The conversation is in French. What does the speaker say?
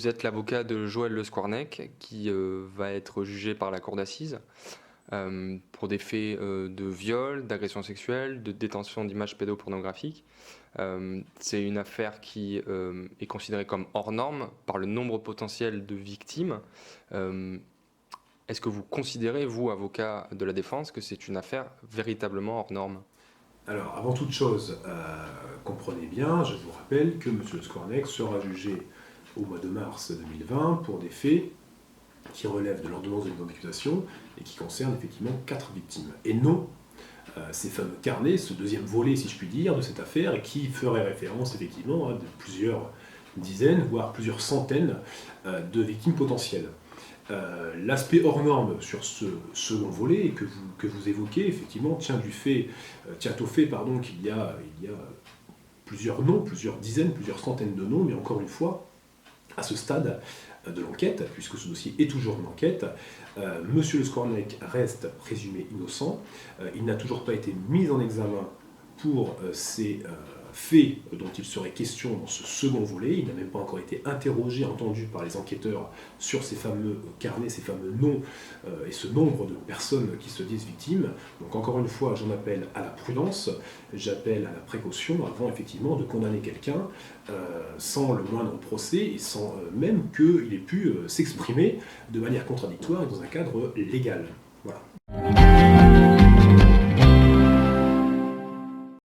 vous êtes l'avocat de Joël Le Squarnec qui va être jugé par la cour d'assises pour des faits de viol, d'agression sexuelle, de détention d'images pédopornographiques. C'est une affaire qui est considérée comme hors norme par le nombre potentiel de victimes. Est-ce que vous considérez, vous, avocat de la défense, que c'est une affaire véritablement hors norme ? Alors, avant toute chose, comprenez bien, je vous rappelle que M. Le Squarnec sera jugé au mois de mars 2020 pour des faits qui relèvent de l'ordonnance de non-accusation et qui concernent effectivement 4 victimes. Et non ces fameux carnets, ce deuxième volet, si je puis dire, de cette affaire, et qui ferait référence effectivement à plusieurs dizaines, voire plusieurs centaines de victimes potentielles. L'aspect hors norme sur ce second volet que vous évoquez, effectivement, tient au fait qu'il y a plusieurs noms, plusieurs dizaines, plusieurs centaines de noms, mais encore une fois, à ce stade de l'enquête, puisque ce dossier est toujours en enquête, Monsieur Le Squarnec reste présumé innocent. Il n'a toujours pas été mis en examen pour ces faits dont il serait question dans ce second volet. Il n'a même pas encore été interrogé, entendu par les enquêteurs sur ces fameux carnets, ces fameux noms et ce nombre de personnes qui se disent victimes. Donc encore une fois, j'en appelle à la prudence, j'appelle à la précaution avant effectivement de condamner quelqu'un sans le moindre procès et sans même qu'il ait pu s'exprimer de manière contradictoire et dans un cadre légal. Voilà.